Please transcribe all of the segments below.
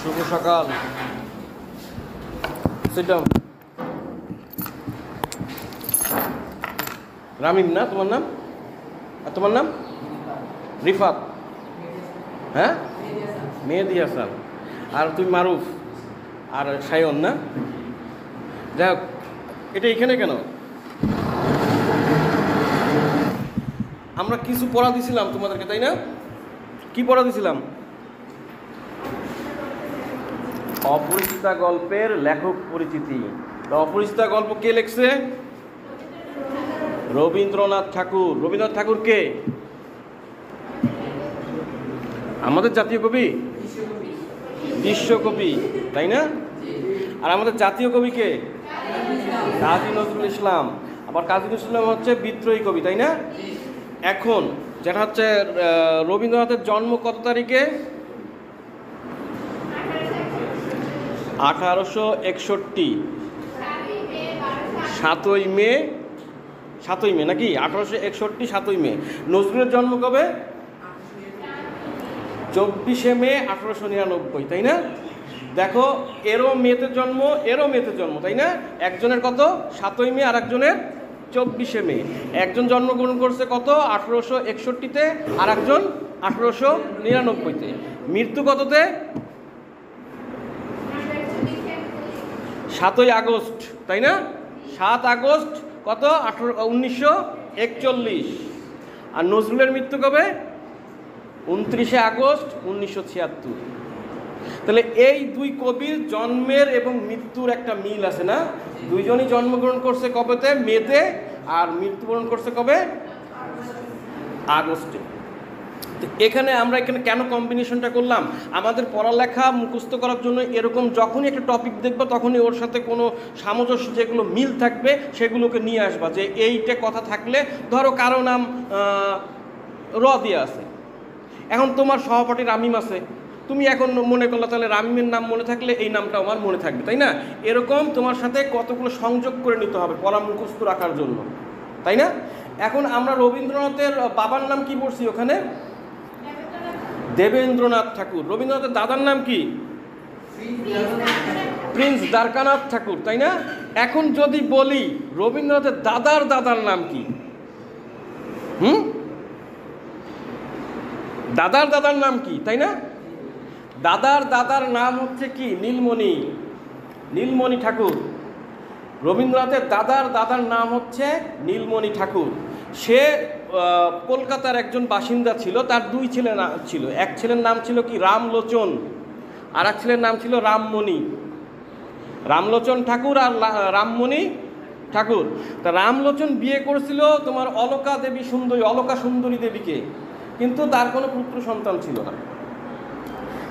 শুভ সকাল। Sit down. Ramim না তোমার নাম? আর তোমার নাম? রিফাত। হ্যাঁ, মেহেদি হাসান। আর তুমি মারুফ আর সায়ন না? যাই হোক, এটা এখানে কেন? আমরা কিছু পড়া দিছিলাম তোমাদেরকে, তাই না? কি পড়া দিছিলাম? অপরিচিতা গল্পের লেখক পরিচিতি। অপরিচিতা গল্প কে লিখছে? রবীন্দ্রনাথ ঠাকুর। রবীন্দ্রনাথ ঠাকুর কে? আমাদের জাতীয় কবি, বিশ্বকবি, তাই না? আর আমাদের জাতীয় কবি কে? কাজী নজরুল ইসলাম। আবার কাজী নজরুল ইসলাম হচ্ছে বিদ্রোহী কবি, তাই না? এখন যেটা হচ্ছে রবীন্দ্রনাথের জন্ম কত তারিখে? 1861। 7ই মে। 7ই মে নাকি? 1861 7ই মে। নজরুলের জন্ম কবে? 24শে মে 1899, তাই না? দেখো, এরও মেতে জন্ম, এরও মেতে জন্ম, তাই না? একজনের কত? 7ই মে, আর একজনের 24শে মে। একজন জন্মগ্রহণ করছে কত? 1861-তে, আর একজন 1899-তে। মৃত্যু কততে? 7ই আগস্ট, তাই না? 7 আগস্ট কত? 1941। আর নজরুলের মৃত্যু কবে? 29শে আগস্ট 1976। তাহলে এই দুই কবির জন্মের এবং মৃত্যুর একটা মিল আছে না? দুইজনই জন্মগ্রহণ করছে কবেতে? মেতে। আর মৃত্যুবরণ করছে কবে? আগস্টে। তো এখানে আমরা কেন কম্বিনেশনটা করলাম? আমাদের পড়ালেখা মুখস্থ করার জন্য এরকম যখনই একটা টপিক দেখবো তখনই ওর সাথে কোনো সামঞ্জস্য, যেগুলো মিল থাকবে সেগুলোকে নিয়ে আসবা। যে এইটা কথা থাকলে, ধরো কারো নাম র দিয়ে আছে, এখন তোমার সহপাঠী রামিম আছে, তুমি এখন মনে করলে, তাহলে রামিমের নাম মনে থাকলে এই নামটা আমার মনে থাকবে, তাই না? এরকম তোমার সাথে কতগুলো সংযোগ করে নিতে হবে পড়া মুখস্থ রাখার জন্য, তাই না? এখন আমরা রবীন্দ্রনাথের বাবার নাম কি পড়ছি ওখানে? দেবেন্দ্রনাথ ঠাকুর। রবীন্দ্রনাথের দাদার নাম কি? প্রিন্স দ্বারকানাথ ঠাকুর, তাই না? এখন যদি বলি রবীন্দ্রনাথের দাদার নাম কি? দাদার নাম কি, তাই না? দাদার নাম হচ্ছে কি? নীলমণি। নীলমণি ঠাকুর। রবীন্দ্রনাথের দাদার নাম হচ্ছে নীলমণি ঠাকুর। সে কলকাতার একজন বাসিন্দা ছিল। তার দুই ছেলে ছিল। এক ছেলের নাম ছিল কি? রামলোচন। আর এক ছেলের নাম ছিল রামমণি। রামলোচন ঠাকুর আর রামমণি ঠাকুর। তা রামলোচন বিয়ে করেছিল তোমার অলকা সুন্দরী দেবীকে, কিন্তু তার কোনো পুত্র সন্তান ছিল না।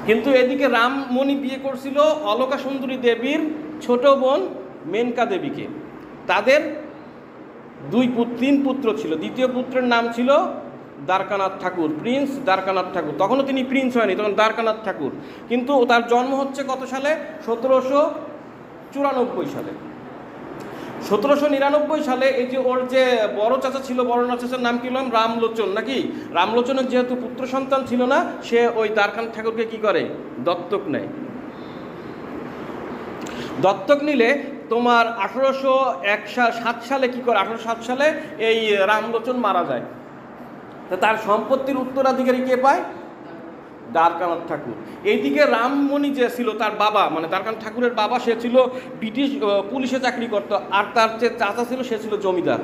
কিন্তু এদিকে রামমণি বিয়ে করছিল অলকা সুন্দরী দেবীর ছোট বোন মেনকা দেবীকে। তাদের 3 পুত্র ছিল। দ্বিতীয় পুত্রের নাম ছিল দ্বারকানাথ ঠাকুর, প্রিন্স দ্বারকানাথ ঠাকুর। তখনও তিনি প্রিন্স হয়নি, তখন দ্বারকানাথ ঠাকুর। কিন্তু তার জন্ম হচ্ছে কত সালে? 1794 সালে। 1799 সালে এই যে ওর যে বড় চাচা ছিল, বড় চাচার নাম কি? রামলোচন নাকি? রামলোচনের যেহেতু পুত্র সন্তান ছিল না, সে ওই দ্বারকানাথ ঠাকুরকে কি করে? দত্তক নেয়। দত্তক নিলে তোমার 1807 সালে কি করে? 1807 সালে এই রামলোচন মারা যায়। তা তার সম্পত্তির উত্তরাধিকারী কে পায়? দ্বারকানাথ ঠাকুর। এইদিকে রামমণি যে ছিল তার বাবা, মানে দ্বারকানাথ ঠাকুরের বাবা, সে ছিল ব্রিটিশ পুলিশে চাকরি করত। আর তার যে চাচা ছিল সে ছিল জমিদার।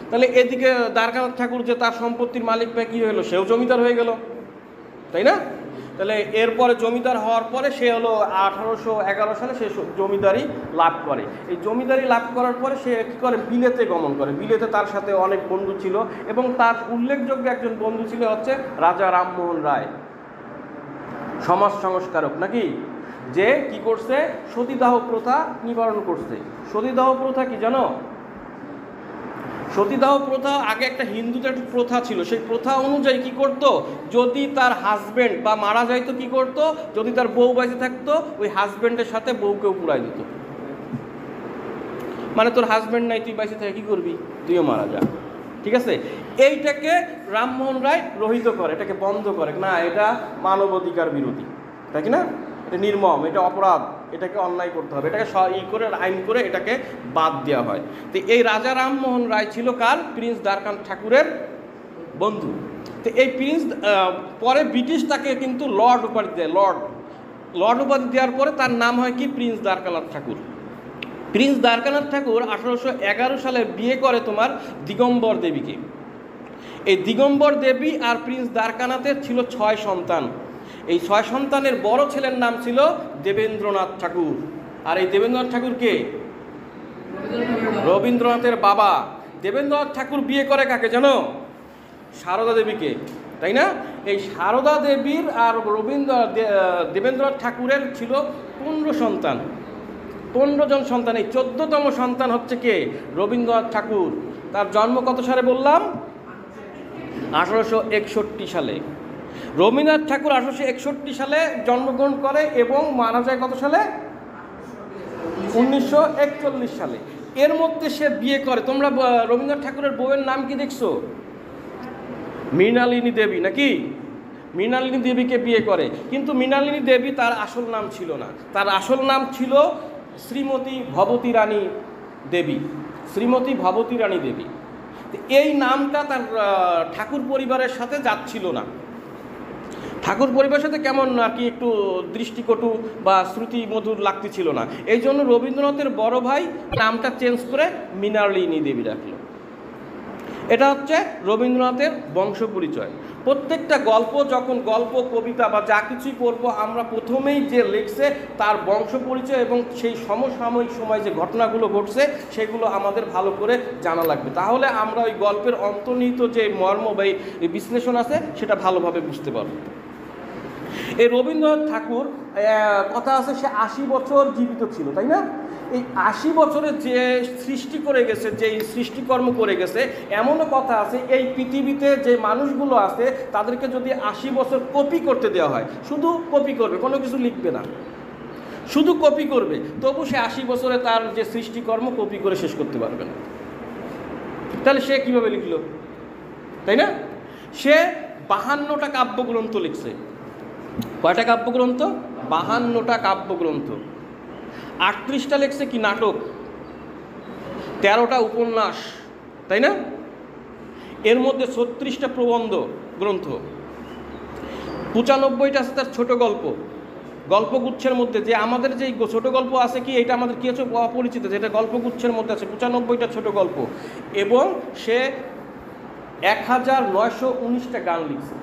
তাহলে এদিকে দ্বারকানাথ ঠাকুর যে তার সম্পত্তির মালিক পেয়ে কী হলো? সেও জমিদার হয়ে গেল, তাই না? তাহলে এরপরে জমিদার হওয়ার পরে সে হলো 1811 সালে সে জমিদারি লাভ করে। এই জমিদারি লাভ করার পরে সে কী করে? বিলেতে গমন করে। বিলেতে তার সাথে অনেক বন্ধু ছিল, এবং তার উল্লেখযোগ্য একজন বন্ধু ছিল হচ্ছে রাজা রামমোহন রায়, সমাজ সংস্কারক নাকি, যে কি করছে? সতীদাহ প্রথা নিবারণ করছে। সতীদাহ প্রথা কি জানো? সতীদাহ প্রথা আগে একটা হিন্দুদের একটা প্রথা ছিল। সেই প্রথা অনুযায়ী কি করত? যদি তার হাজবেন্ড বা মারা যাইতো, কি করত? যদি তার বউ বেঁচে থাকতো, ওই হাজবেন্ডের সাথে বউকেও পুরাই দিত। মানে তোর হাজবেন্ড নাই, তুই বেঁচে থাকে কি করবি? তুইও মারা যা। ঠিক আছে? এইটাকে রামমোহন রায় রহিত করে, এটাকে বন্ধ করে। না, এটা মানবাধিকার বিরোধী, তাই কি না? এটা নির্মম, এটা অপরাধ, এটাকে অন্যায় করতে হবে, এটাকে করে আইন করে এটাকে বাদ দেওয়া হয়। তো এই রাজা রামমোহন রায় ছিল কার? প্রিন্স দ্বারকানাথ ঠাকুরের বন্ধু। তো এই প্রিন্স পরে ব্রিটিশ তাকে কিন্তু লর্ড উপাধি দেয়। লর্ড উপাধি দেওয়ার পরে তার নাম হয় কি? প্রিন্স দ্বারকানাথ ঠাকুর। প্রিন্স দ্বারকানাথ ঠাকুর 1811 সালে বিয়ে করে তোমার দিগম্বর দেবীকে। এই দিগম্বর দেবী আর প্রিন্স দ্বারকানাথের ছিল 6 সন্তান। এই 6 সন্তানের বড় ছেলের নাম ছিল দেবেন্দ্রনাথ ঠাকুর। আর এই দেবেন্দ্রনাথ ঠাকুর কে? রবীন্দ্রনাথের বাবা। দেবেন্দ্রনাথ ঠাকুর বিয়ে করে কাকে জানো? সারদা দেবীকে, তাই না? এই সারদা দেবীর আর দেবেন্দ্রনাথ ঠাকুরের ছিল 15 সন্তান, 15 জন সন্তান। এই 14তম সন্তান হচ্ছে কে? রবীন্দ্রনাথ ঠাকুর। তার জন্ম কত সালে বললাম? 1861 সালে। রবীন্দ্রনাথ ঠাকুর 1861 সালে জন্মগ্রহণ করে এবং মারা যায় কত সালে? 1941 সালে। এর মধ্যে সে বিয়ে করে, তোমরা রবীন্দ্রনাথ ঠাকুরের বউয়ের নাম কি দেখছো? মৃণালিনী দেবী, নাকি? মৃণালিনী দেবীকে বিয়ে করে, কিন্তু মৃণালিনী দেবী তার আসল নাম ছিল না। তার আসল নাম ছিল শ্রীমতী ভবতী রানী দেবী। শ্রীমতী ভবতী রানী দেবী। এই নামটা তার ঠাকুর পরিবারের সাথে যাচ্ছিল না। ঠাকুর পরিবারের সাথে কেমন আর কি একটু দৃষ্টিকটু বা শ্রুতি মধুর লাগতেছিল না। এই জন্য রবীন্দ্রনাথের বড় ভাই নামটা চেঞ্জ করে মৃণালিনী দেবী রাখলো। এটা হচ্ছে রবীন্দ্রনাথের বংশ পরিচয়। প্রত্যেকটা গল্প, যখন গল্প কবিতা বা যা কিছুই পড়বো আমরা, প্রথমেই যে লিখছে তার বংশ পরিচয় এবং সেই সমসাময়িক সময় যে ঘটনাগুলো ঘটছে সেগুলো আমাদের ভালো করে জানা লাগবে। তাহলে আমরা ওই গল্পের অন্তর্নিহিত যে মর্ম বা এই বিশ্লেষণ আছে সেটা ভালোভাবে বুঝতে পারবো। এই রবীন্দ্রনাথ ঠাকুর কথা আছে সে 80 বছর জীবিত ছিল, তাই না? এই 80 বছরে যে সৃষ্টি করে গেছে, যে সৃষ্টিকর্ম করে গেছে, এমনও কথা আছে এই পৃথিবীতে যে মানুষগুলো আছে তাদেরকে যদি 80 বছর কপি করতে দেওয়া হয়, শুধু কপি করবে, কোনো কিছু লিখবে না, শুধু কপি করবে, তবু সে 80 বছরে তার যে সৃষ্টিকর্ম কপি করে শেষ করতে পারবে না। তাহলে সে কিভাবে লিখলো, তাই না? সে 52টা কাব্যগ্রন্থ লিখছে। কয়টা কাব্যগ্রন্থ? 52টা কাব্যগ্রন্থ। 38টা লিখছে কি নাটক, 13টা উপন্যাস, তাই না? এর মধ্যে 36টা প্রবন্ধ গ্রন্থ, 95টা আছে তার ছোট গল্প। গল্পগুচ্ছের মধ্যে যে আমাদের যে ছোট গল্প আছে কি, এটা আমাদের কি হচ্ছে অপরিচিত, যেটা গল্পগুচ্ছের মধ্যে আছে 95টা ছোট গল্প। এবং সে 1919টা গান লিখছে।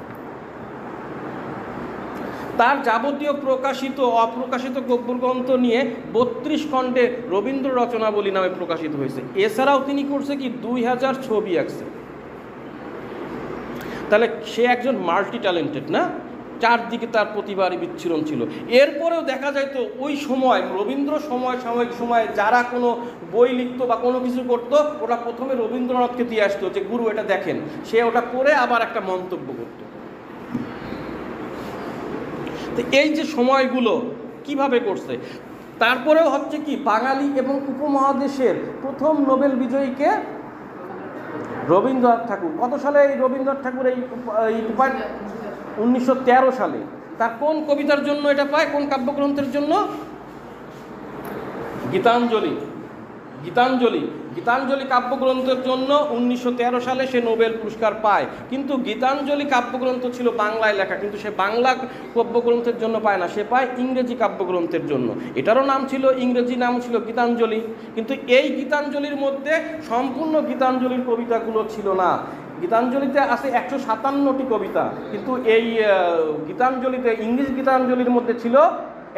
তার যাবতীয় প্রকাশিত অপ্রকাশিত কাব্যগ্রন্থ নিয়ে 32 খণ্ডে রবীন্দ্র রচনাবলী নামে প্রকাশিত হয়েছে। এছাড়াও তিনি করছে কি 2000 ছবি আঁকছে। তাহলে সে একজন মাল্টি ট্যালেন্টেড, না? চারদিকে তার প্রতিভার বিচ্ছুরণ ছিল। এরপরেও দেখা যায় তো ওই সময় রবীন্দ্র সাময়িক সময়ে যারা কোনো বই লিখতো বা কোনো কিছু করতো, ওরা প্রথমে রবীন্দ্রনাথকে দিয়ে আসতো যে গুরু এটা দেখেন, সে ওটা করে আবার একটা মন্তব্য করতো। তো এই যে সময়গুলো কিভাবে করছে, তারপরেও হচ্ছে কি বাঙালি এবং উপমহাদেশের প্রথম নোবেল বিজয়ীকে রবীন্দ্রনাথ ঠাকুর। কত সালে এই রবীন্দ্রনাথ ঠাকুর এই 1913 সালে। তার কোন কবিতার জন্য এটা পায়, কোন কাব্যগ্রন্থের জন্য? গীতাঞ্জলি। গীতাঞ্জলি গীতাঞ্জলি কাব্যগ্রন্থের জন্য 1913 সালে সে নোবেল পুরস্কার পায়। কিন্তু গীতাঞ্জলি কাব্যগ্রন্থ ছিল বাংলায় লেখা, কিন্তু সে বাংলা কাব্যগ্রন্থের জন্য পায় না, সে পায় ইংরেজি কাব্যগ্রন্থের জজন্য। এটারও নাম ছিল, ইংরেজি নাম ছিল গীতাঞ্জলি। কিন্তু এই গীতাঞ্জলির মধ্যে সম্পূর্ণ গীতাঞ্জলির কবিতাগুলো ছিল না। গীতাঞ্জলিতে আছে 157টি কবিতা, কিন্তু এই গীতাঞ্জলিতে, ইংরেজি গীতাঞ্জলির মধ্যে ছিল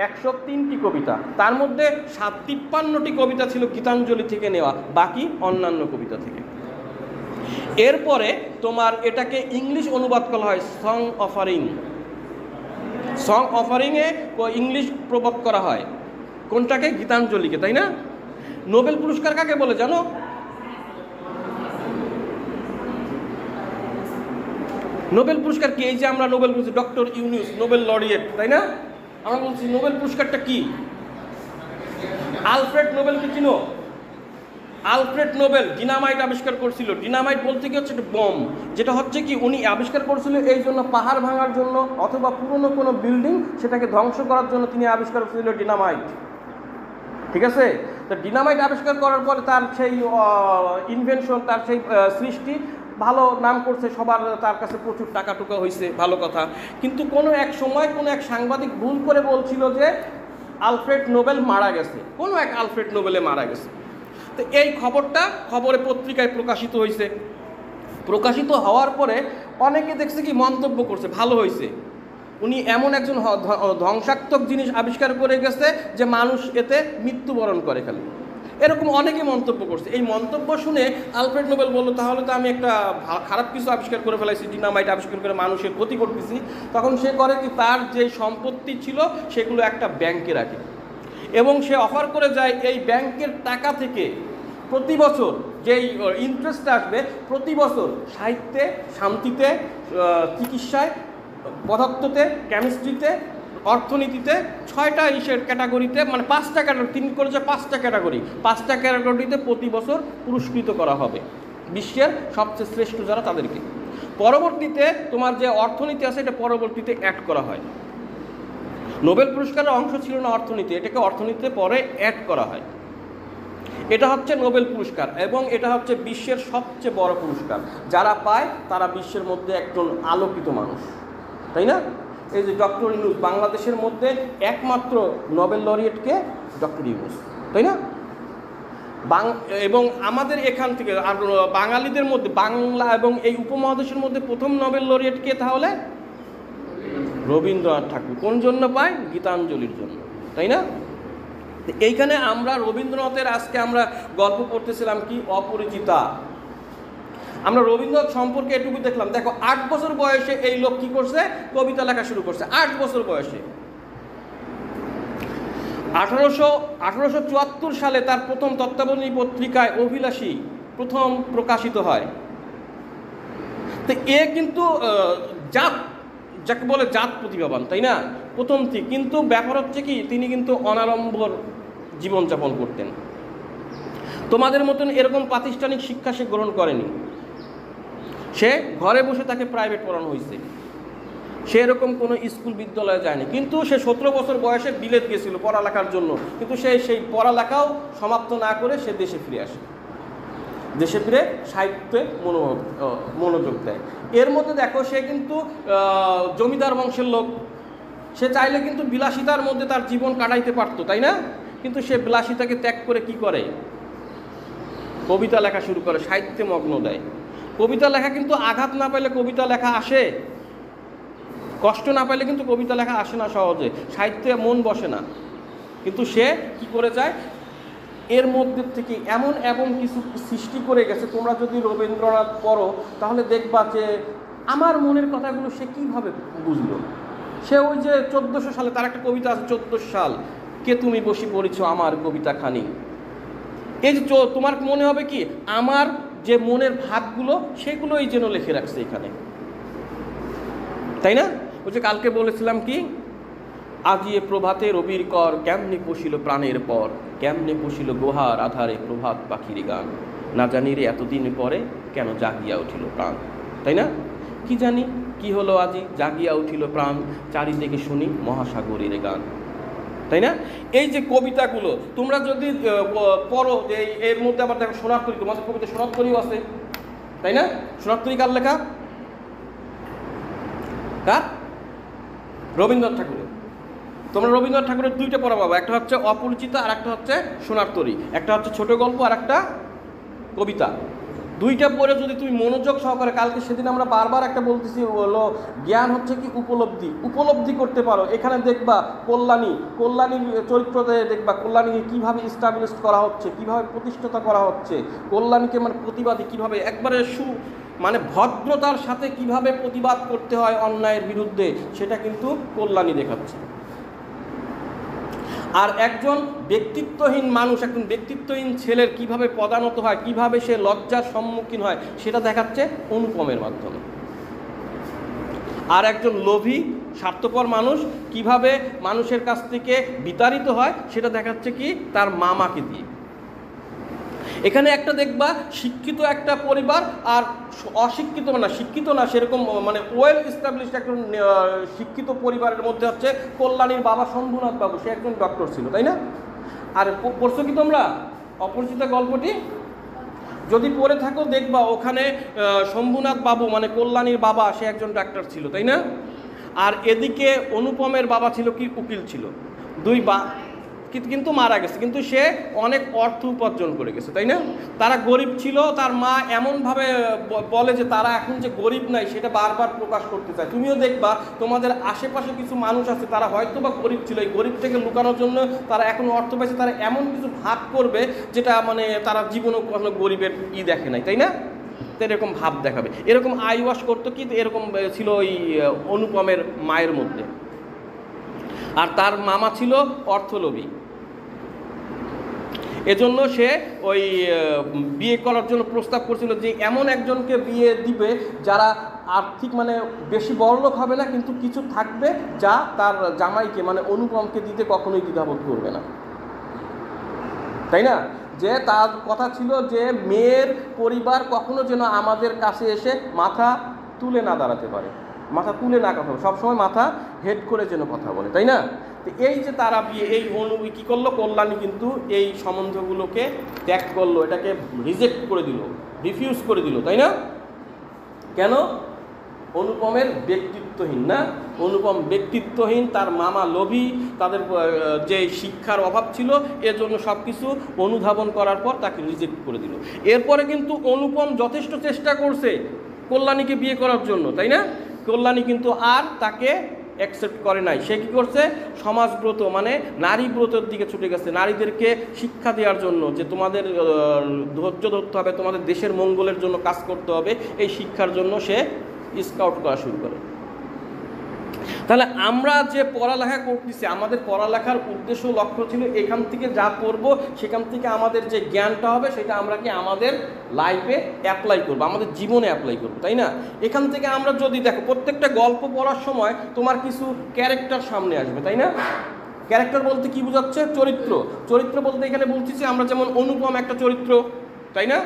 103টি কবিতা। তার মধ্যে 53টি কবিতা ছিল গীতাঞ্জলি থেকে নেওয়া, বাকি অন্যান্য কবিতা থেকে। এরপরে তোমার এটাকে ইংলিশ অনুবাদ করা হয় সং অফারিং। সং অফারিংয়ে ইংলিশ প্রবাদ করা হয় কোনটাকে? গীতাঞ্জলিকে, তাই না? নোবেল পুরস্কার কাকে বলে জানো? নোবেল পুরস্কার কি? এই যে আমরা নোবেল বলছি, ডক্টর ইউনুস নোবেল লরিয়েট, তাই না? আমরা বলছি নোবেল পুরস্কারটা কি? আলফ্রেড নোবেলকে চিনো? আলফ্রেড নোবেল ডিনামাইট আবিষ্কার করছিল। ডিনামাইট বলতে কি হচ্ছে একটা বম, যেটা হচ্ছে কি উনি আবিষ্কার করছিল এই জন্য পাহাড় ভাঙার জন্য অথবা পুরনো কোনো বিল্ডিং সেটাকে ধ্বংস করার জন্য তিনি আবিষ্কার করছিল ডিনামাইট। ঠিক আছে, তো ডিনামাইট আবিষ্কার করার পরে তার সেই ইনভেনশন, তার সেই সৃষ্টি ভালো নাম করছে, সবার তার কাছে প্রচুর টাকা টুকা হয়েছে, ভালো কথা। কিন্তু কোনো এক সময় কোনো এক সাংবাদিক ভুল করে বলছিল যে আলফ্রেড নোবেল মারা গেছে, কোনো এক আলফ্রেড নোবেলে মারা গেছে। তো এই খবরটা খবরে পত্রিকায় প্রকাশিত হয়েছে। প্রকাশিত হওয়ার পরে অনেকে দেখছে কি মন্তব্য করছে ভালো হয়েছে, উনি এমন একজন ধ্বংসাত্মক জিনিস আবিষ্কার করে গেছে যে মানুষ এতে মৃত্যুবরণ করে খালি, এরকম অনেকে মন্তব্য করছে। এই মন্তব্য শুনে আলফ্রেড নোবেল বলল তাহলে তো আমি একটা খারাপ কিছু আবিষ্কার করে ফেলাইছি, ডিনামাইট আবিষ্কার করে মানুষের ক্ষতি করতেছি। তখন সে করে কি তার যে সম্পত্তি ছিল সেগুলো একটা ব্যাংকে রাখে এবং সে অফার করে যায় এই ব্যাংকের টাকা থেকে প্রতি বছর যেই ইন্টারেস্ট আসবে প্রতি বছর সাহিত্যে, শান্তিতে, চিকিৎসায়, পদার্থতে, কেমিস্ট্রিতে, অর্থনীতিতে 6টা ক্যাটাগরিতে, মানে 5টা ক্যাটাগরি, তিনি করেছে 5টা ক্যাটাগরি, 5টা ক্যাটাগরিতে প্রতি বছর পুরস্কৃত করা হবে বিশ্বের সবচেয়ে শ্রেষ্ঠ যারা তাদেরকে। পরবর্তীতে তোমার যে অর্থনীতি আছে এটা পরবর্তীতে অ্যাড করা হয়। নোবেল পুরস্কারের অংশ ছিল না অর্থনীতি, এটাকে অর্থনীতিতে পরে অ্যাড করা হয়। এটা হচ্ছে নোবেল পুরস্কার এবং এটা হচ্ছে বিশ্বের সবচেয়ে বড় পুরস্কার। যারা পায় তারা বিশ্বের মধ্যে একজন আলোকিত মানুষ, তাই না? এই যে ডক্টর ইউনূস, বাংলাদেশের মধ্যে একমাত্র নোবেল লরিয়েটকে ডক্টর ইউনূস, তাই না? এবং আমাদের এখান থেকে আর বাঙালিদের মধ্যে, বাংলা এবং এই উপমহাদেশের মধ্যে প্রথম নোবেল লরিয়েটকে তাহলে রবীন্দ্রনাথ ঠাকুর। কোন জন্য পায়? গীতাঞ্জলির জন্য, তাই না? এইখানে আমরা রবীন্দ্রনাথের আজকে আমরা গল্প করতেছিলাম কি অপরিচিতা। আমরা রবীন্দ্রনাথ সম্পর্কে এটুকু দেখলাম। দেখো 8 বছর বয়সে এই লোক কি করছে? কবিতা লেখা শুরু করছে 8 বছর বয়সে। 1874 সালে তার প্রথম তত্ত্বাবধানী পত্রিকায় অভিলাষী প্রথম প্রকাশিত হয়। তো এ কিন্তু জাত, যাকে বলে জাত প্রতিভাবান, তাই না? প্রথম থেকে। কিন্তু ব্যাপার হচ্ছে কি তিনি কিন্তু অনাড়ম্বর জীবনযাপন করতেন। তোমাদের মতন এরকম প্রাতিষ্ঠানিক শিক্ষা সে গ্রহণ করেনি। সে ঘরে বসে তাকে প্রাইভেট পড়ানো হয়েছে, সে এরকম কোনো স্কুল বিদ্যালয়ে যায়নি। কিন্তু সে 17 বছর বয়সে বিলেত গেছিল পড়ালেখার জন্য, কিন্তু সে সেই পড়ালেখাও সমাপ্ত না করে সে দেশে ফিরে আসে। দেশে ফিরে সাহিত্যে মনোযোগ দেয়। এর মধ্যে দেখো সে কিন্তু জমিদার বংশের লোক, সে চাইলে কিন্তু বিলাসিতার মধ্যে তার জীবন কাটাইতে পারতো, তাই না? কিন্তু সে বিলাসিতাকে ত্যাগ করে কি করে? কবিতা লেখা শুরু করে, সাহিত্যে মগ্ন দেয়। কবিতা লেখা কিন্তু আঘাত না পেলে কবিতা লেখা আসে, কষ্ট না পেলে কিন্তু কবিতা লেখা আসে না সহজে, সাহিত্যে মন বসে না। কিন্তু সে কি করে যায়, এর মধ্যে থেকে এমন কিছু সৃষ্টি করে গেছে। তোমরা যদি রবীন্দ্রনাথ পড়ো তাহলে দেখবা যে আমার মনের কথাগুলো সে কীভাবে বুঝলো। সে ওই যে 1400 সালে তার একটা কবিতা আছে, 1400 সাল, কে তুমি বসি পড়েছ আমার কবিতা খানি। এই যে তোমার মনে হবে কি আমার যে মনের ভাবগুলো সেগুলোই যেন লিখে রাখছে এখানে, তাই না? ওই যে কালকে বলেছিলাম কি, আজি এ প্রভাতে রবির কর, কেমনে পশিল প্রাণের পর, কেমনে পশিল গুহার আধারে প্রভাত পাখির গান, না জানি রে এতদিন পরে কেন জাগিয়া উঠিল প্রাণ। তাই না? কি জানি কি হলো আজি জাগিয়া উঠিল প্রাণ, চারিদিকে শুনি মহাসাগরের গান। তাই না? এই যে কবিতাগুলো তোমরা যদি পড়ো, যে এর মধ্যে আবার দেখো সোনারতরী, তোমাদের কবিতা সোনারতরীও আছে, তাই না? সোনারতরী কার লেখা? কার? রবীন্দ্রনাথ ঠাকুরের। তোমরা রবীন্দ্রনাথ ঠাকুরের দুইটা পড়া পাবো, একটা হচ্ছে অপরিচিতা আর একটা হচ্ছে সোনারতরী, একটা হচ্ছে ছোট গল্প আর একটা কবিতা। দুইটা পড়ে যদি তুমি মনোযোগ সহকারে, কালকে সেদিন আমরা বারবার একটা বলতেছি হলো জ্ঞান হচ্ছে কি উপলব্ধি করতে পারো। এখানে দেখবা কল্যাণীর চরিত্রতে দেখবা কল্যাণীকে কীভাবে ইস্টাবলিশ করা হচ্ছে, কীভাবে প্রতিষ্ঠাতা করা হচ্ছে, কল্যাণীকে মানে প্রতিবাদী কীভাবে একবারে মানে ভদ্রতার সাথে কিভাবে প্রতিবাদ করতে হয় অন্যায়ের বিরুদ্ধে, সেটা কিন্তু কল্যাণী দেখাচ্ছে। আর একজন ব্যক্তিত্বহীন মানুষ, একজন ব্যক্তিত্বহীন ছেলের কিভাবে পদানত হয়, কিভাবে সে লজ্জার সম্মুখীন হয়, সেটা দেখাচ্ছে অনুপমের মাধ্যমে। আর একজন লোভী স্বার্থপর মানুষ কিভাবে মানুষের কাছ থেকে বিতাড়িত হয়, সেটা দেখাচ্ছে কি তার মামাকে দিয়ে। এখানে একটা দেখবা শিক্ষিত একটা পরিবার আর অশিক্ষিত না, শিক্ষিত না সেরকম মানে ওয়েল এস্টাবলিশড একটা শিক্ষিত পরিবারের মধ্যে হচ্ছে কল্যাণীর বাবা শম্ভুনাথ বাবু, সে একজন ডক্টর ছিল, তাই না? আর পড়ছো কি তোমরা অপরিচিতা গল্পটি? যদি পড়ে থাকো দেখবা ওখানে শম্ভুনাথ বাবু মানে কল্যাণীর বাবা, সে একজন ডাক্তার ছিল, তাই না? আর এদিকে অনুপমের বাবা ছিল কি, উকিল ছিল। কিন্তু মারা গেছে, কিন্তু সে অনেক অর্থ উপার্জন করে গেছে, তাই না? তারা গরিব ছিল, তার মা এমনভাবে বলে যে তারা এখন যে গরিব নাই সেটা বারবার প্রকাশ করতে চায়। তুমিও দেখবা তোমাদের আশেপাশে কিছু মানুষ আছে তারা হয়তো বা গরিব ছিল, এই গরিব থেকে লুকানোর জন্য তারা এখন অর্থ পাইছে, তারা এমন কিছু ভাব করবে যেটা মানে তারা জীবনেও কখনো গরিবের দেখে নাই, তাই না? তো এরকম ভাব দেখাবে, এরকম আই ওয়াশ করতো। কি এরকম ছিল ওই অনুপমের মায়ের মধ্যে। আর তার মামা ছিল অর্থলোভী, এজন্য সে ওই বিয়ে করার জন্য প্রস্তাব করছিল যে এমন একজনকে বিয়ে দিবে যারা আর্থিক মানে বেশি বড়লোক হবে না, কিন্তু কিছু থাকবে যা তার জামাইকে মানে অনুপমকে দিতে কখনোই দ্বিধাবোধ করবে না, তাই না? যে তার কথা ছিল যে মেয়ের পরিবার কখনো যেন আমাদের কাছে এসে মাথা তুলে না দাঁড়াতে পারে, মাথা তুলে না কথা বলে, সবসময় মাথা হেড করে যেন কথা বলে, তাই না? তো এই যে তারা বিয়ে, এই কী করলো, কল্যাণী কিন্তু এই সম্বন্ধগুলোকে ত্যাগ করলো, এটাকে রিজেক্ট করে দিল, রিফিউজ করে দিল, তাই না? কেন? অনুপমের ব্যক্তিত্বহীন না, অনুপম ব্যক্তিত্বহীন, তার মামা লোভী, তাদের যে শিক্ষার অভাব ছিল, এর জন্য সব কিছু অনুধাবন করার পর তাকে রিজেক্ট করে দিল। এরপরে কিন্তু অনুপম যথেষ্ট চেষ্টা করছে কল্যাণীকে বিয়ে করার জন্য, তাই না? কল্যাণী কিন্তু আর তাকে অ্যাকসেপ্ট করে নাই। সে কী করছে, সমাজব্রত মানে নারী ব্রতের দিকে ছুটে গেছে, নারীদেরকে শিক্ষা দেওয়ার জন্য যে তোমাদের ধৈর্য ধরতে হবে, তোমাদের দেশের মঙ্গলের জন্য কাজ করতে হবে, এই শিক্ষার জন্য সে স্কাউট করা শুরু করে। তাহলে আমরা যে পড়ালেখা করতেছি, আমাদের পড়ালেখার উদ্দেশ্য লক্ষ্য ছিল এখান থেকে যা পড়বো সেখান থেকে আমাদের যে জ্ঞানটা হবে সেটা আমরা কি আমাদের লাইফে অ্যাপ্লাই করবো, আমাদের জীবনে অ্যাপ্লাই করবো, তাই না? এখান থেকে আমরা যদি দেখো প্রত্যেকটা গল্প পড়ার সময় তোমার কিছু ক্যারেক্টার সামনে আসবে, তাই না? ক্যারেক্টার বলতে কি বোঝাচ্ছে? চরিত্র। চরিত্র বলতে এখানে বলতেছি আমরা যেমন অনুপম একটা চরিত্র, তাই না?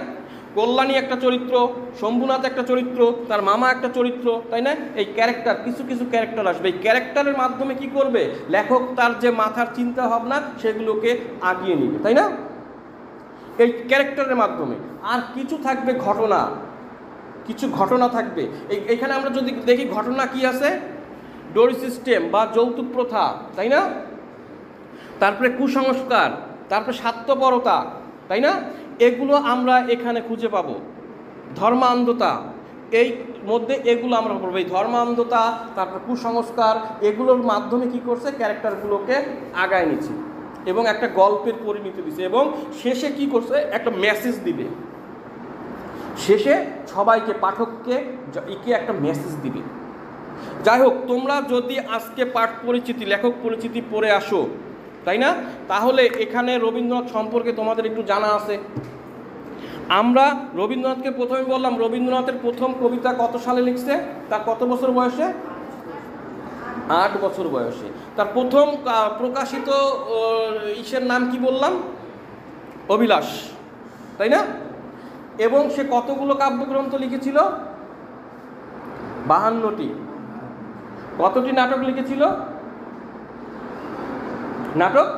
কল্যাণী একটা চরিত্র, শম্ভুনাথ একটা চরিত্র, তার মামা একটা চরিত্র, তাই না? এই ক্যারেক্টার, কিছু কিছু ক্যারেক্টার আসবে। এই ক্যারেক্টারের মাধ্যমে কি করবে লেখক, তার যে মাথার চিন্তা ভাবনা সেগুলোকে আগিয়ে নিবে, তাই না? এই ক্যারেক্টারের মাধ্যমে। আর কিছু থাকবে ঘটনা, কিছু ঘটনা থাকবে। এইখানে আমরা যদি দেখি ঘটনা কি আছে, ডোরি সিস্টেম বা যৌতুক প্রথা, তাই না? তারপরে কুসংস্কার, তারপরে স্বার্থপরতা, তাই না? এগুলো আমরা এখানে খুঁজে পাবো। ধর্মান্ধতা, এই মধ্যে এগুলো আমরা পড়বো। এই ধর্মান্ধতা, তারপর কুসংস্কার, এগুলোর মাধ্যমে কি করছে, ক্যারেক্টারগুলোকে আগায় নিচ্ছে এবং একটা গল্পের পরিণতি দিচ্ছে এবং শেষে কি করছে, একটা মেসেজ দিবে। শেষে সবাইকে, পাঠককে একটা মেসেজ দিবে। যাই হোক, তোমরা যদি আজকে পাঠ পরিচিতি, লেখক পরিচিতি পড়ে আসো, তাই না, তাহলে এখানে রবীন্দ্রনাথ সম্পর্কে তোমাদের একটু জানা আছে। আমরা রবীন্দ্রনাথকে প্রথমে বললাম, রবীন্দ্রনাথের প্রথম কবিতা কত সালে লিখছে, তার কত বছর বয়সে? 8 বছর বয়সে। তার প্রথম প্রকাশিত ইসের নাম কি বললাম? অভিলাষ, তাই না? এবং সে কতগুলো কাব্যগ্রন্থ লিখেছিল? 52টি। কতটি নাটক লিখেছিল? নাটক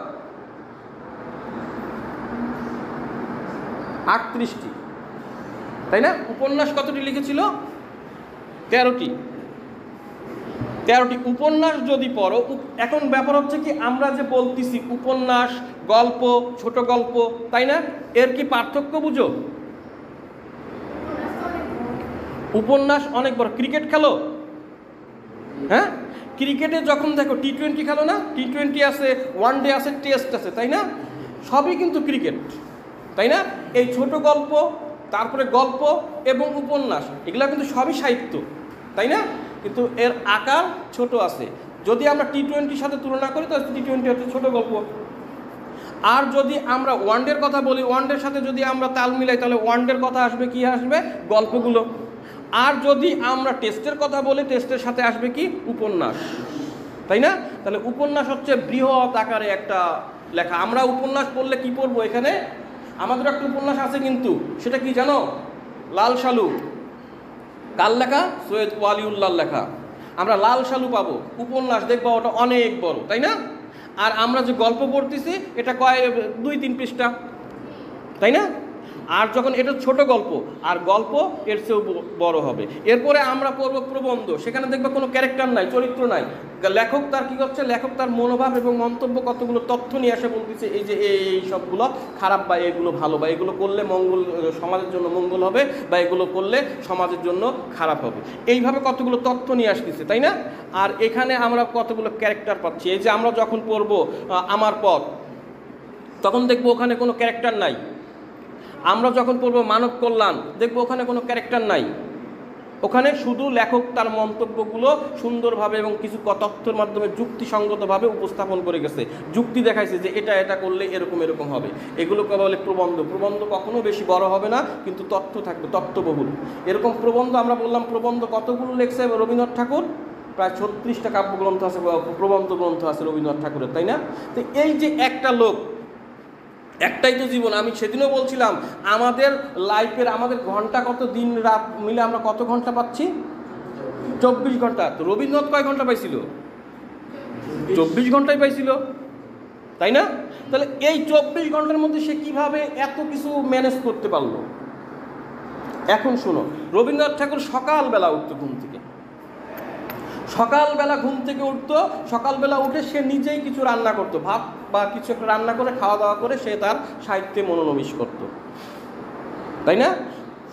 38টি, তাই না? উপন্যাস কতটি লিখেছিল? 13টি। উপন্যাস যদি পড়ো, এখন ব্যাপার হচ্ছে কি, আমরা যে বলতেছি উপন্যাস, গল্প, ছোট গল্প, তাই না, এর কি পার্থক্য বুঝো? উপন্যাস অনেক বড়। ক্রিকেট খেলো? হ্যাঁ, ক্রিকেটে যখন দেখো T20 খেলো না, T20 আছে, ওয়ানডে আছে, টেস্ট আছে, তাই না? সবই কিন্তু ক্রিকেট, তাই না? এই ছোট গল্প, তারপরে গল্প এবং উপন্যাস, এগুলো কিন্তু সবই সাহিত্য, তাই না? কিন্তু এর আকার ছোট আছে। যদি আমরা T20 সাথে তুলনা করি তাহলে T20 হচ্ছে ছোট গল্প। আর যদি আমরা ওয়ানডের কথা বলি, ওয়ানডের সাথে যদি আমরা তাল মিলাই তাহলে ওয়ানডের কথা আসবে কি, আসবে গল্পগুলো। আর যদি আমরা টেস্টের কথা বলি, টেস্টের সাথে আসবে কি, উপন্যাস, তাই না? তাহলে উপন্যাস হচ্ছে বৃহৎ আকারে একটা লেখা। আমরা উপন্যাস পড়লে কি পড়বো এখানে? আমাদের একটা উপন্যাস আছে কিন্তু, সেটা কি জানো? লাল সালু। কার লেখা? সৈয়দ ওয়ালিউল্লাহর লেখা। আমরা লাল সালু পাবো, উপন্যাস দেখবা ওটা অনেক বড়, তাই না? আর আমরা যে গল্প পড়তেছি এটা 2-3 পৃষ্ঠা, তাই না? আর যখন এটা ছোট গল্প, আর গল্প এর চেয়েও বড় হবে। এরপরে আমরা পড়ব প্রবন্ধ, সেখানে দেখবে কোনো ক্যারেক্টার নাই, চরিত্র নাই। লেখক তার কী করছে? লেখক তার মনোভাব এবং মন্তব্য, কতগুলো তথ্য নিয়ে আসে বলতেছে এই যে এই সবগুলো খারাপ, বা এগুলো ভালো, বা এগুলো করলে মঙ্গল, সমাজের জন্য মঙ্গল হবে, বা এগুলো করলে সমাজের জন্য খারাপ হবে। এইভাবে কতগুলো তথ্য নিয়ে আসতেছে, তাই না? আর এখানে আমরা কতগুলো ক্যারেক্টার পাচ্ছি। এই যে আমরা যখন পড়ব আমার পথ, তখন দেখবো ওখানে কোনো ক্যারেক্টার নাই। আমরা যখন পড়বো মানব কল্যাণ, দেখবো ওখানে কোনো ক্যারেক্টার নাই। ওখানে শুধু লেখক তার মন্তব্যগুলো সুন্দরভাবে এবং কিছু তথ্যের মাধ্যমে যুক্তিসঙ্গতভাবে উপস্থাপন করে গেছে, যুক্তি দেখাইছে যে এটা এটা করলে এরকম এরকম হবে। এগুলোকে বলে প্রবন্ধ। প্রবন্ধ কখনো বেশি বড় হবে না, কিন্তু তথ্য থাকবে, তথ্যবহুল। এরকম প্রবন্ধ আমরা বললাম, প্রবন্ধ কতগুলো লেখছে রবীন্দ্রনাথ ঠাকুর? প্রায় 36টা কাব্যগ্রন্থ আছে, প্রবন্ধ গ্রন্থ আছে রবীন্দ্রনাথ ঠাকুরের, তাই না? তো এই যে একটা লোক, একটাই তো জীবন। আমি সেদিনও বলছিলাম আমাদের লাইফের, আমাদের ঘন্টা কত, দিন রাত মিলে আমরা কত ঘন্টা পাচ্ছি? 24 ঘন্টা। তো রবীন্দ্রনাথ কয় ঘন্টা পাইছিল? 24 ঘন্টাই পাইছিল, তাই না? তাহলে এই 24 ঘন্টার মধ্যে সে কিভাবে এত কিছু ম্যানেজ করতে পারলো? এখন শোনো, রবীন্দ্রনাথ ঠাকুর সকালবেলা উঠতো ঘুম থেকে, সকালবেলা ঘুম থেকে উঠতো, সকালবেলা উঠে সে নিজেই কিছু রান্না করতো, ভাত বা কিছু একটা রান্না করে খাওয়া দাওয়া করে সে তার সাহিত্যে মনোনিবেশ করতো, তাই না?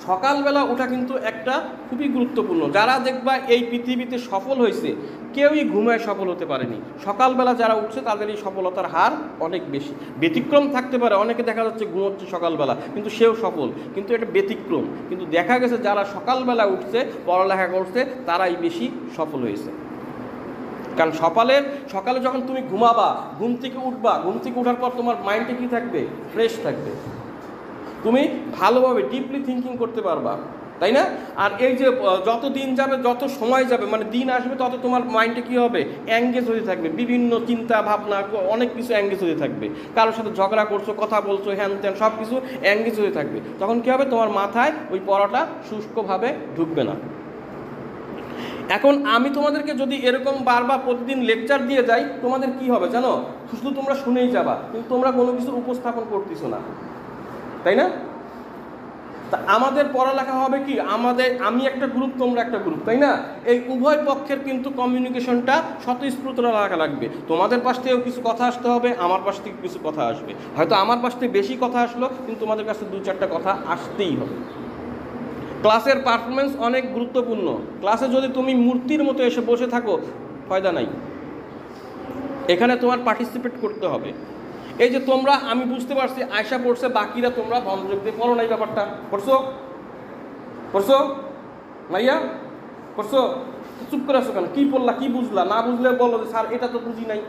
সকালবেলা ওঠা কিন্তু একটা খুবই গুরুত্বপূর্ণ। যারা দেখবা এই পৃথিবীতে সফল হয়েছে, কেউই ঘুমায় সফল হতে পারেনি। সকালবেলা যারা উঠছে তাদের এই সফলতার হার অনেক বেশি। ব্যতিক্রম থাকতে পারে, অনেকে দেখা যাচ্ছে ঘুমোচ্ছে সকালবেলা কিন্তু সেও সফল, কিন্তু এটা ব্যতিক্রম। কিন্তু দেখা গেছে যারা সকালবেলা উঠছে, পড়ালেখা করছে, তারাই বেশি সফল হয়েছে। কারণ সকালে যখন তুমি ঘুমাবা, ঘুম থেকে উঠবা, ঘুম থেকে ওঠার পর তোমার মাইন্ডে কী থাকবে? ফ্রেশ থাকবে, তুমি ভালোভাবে ডিপলি থিঙ্কিং করতে পারবা, তাই না? আর এই যে যত দিন যাবে, যত সময় যাবে, মানে দিন আসবে, তত তোমার মাইন্ডে কী হবে? এঙ্গেজ হতে থাকবে, বিভিন্ন চিন্তা ভাবনা, অনেক কিছু এঙ্গেজ হতে থাকবে। কারোর সাথে ঝগড়া করছো, কথা বলছো, হ্যান ত্যান সব কিছু এঙ্গেজ হতে থাকবে। তখন কী হবে? তোমার মাথায় ওই পড়াটা শুষ্কভাবে ঢুকবে না। এখন আমি তোমাদেরকে যদি এরকম বারবার প্রতিদিন লেকচার দিয়ে যাই, তোমাদের কি হবে জানো? শুধু তোমরা শুনেই যাবা, কিন্তু তোমরা কোনো কিছু উপস্থাপন করতেছো না, তাই না? তা আমাদের পড়ালেখা হবে কি? আমি একটা গ্রুপ, তোমরা একটা গ্রুপ, তাই না? এই উভয় পক্ষের কিন্তু কমিউনিকেশনটা স্বতঃস্ফূর্ত রাখা লাগবে। তোমাদের পাশ থেকেও কিছু কথা আসতে হবে, আমার পাশ থেকে কিছু কথা আসবে। হয়তো আমার পাশ থেকে বেশি কথা আসলো, কিন্তু তোমাদের কাছে 2-4টা কথা আসতেই হবে। ক্লাসের পারফরমেন্স অনেক গুরুত্বপূর্ণ। ক্লাসে যদি তুমি মূর্তির মতো এসে বসে থাকো, ফায়দা নাই। এখানে তোমার পার্টিসিপেট করতে হবে। এই যে তোমরা, আমি বুঝতে পারছি আয়শা পড়ছে, বাকিরা তোমরা মনোযোগ দিয়ে পড়ো নাই। ব্যাপারটা পড়ছো ভাইয়া? পড়ছো? চুপ করে আসো কেন? কি পড়লা, কি বুঝলা? না বুঝলে বলো যে স্যার এটা তো বুঝি নাই।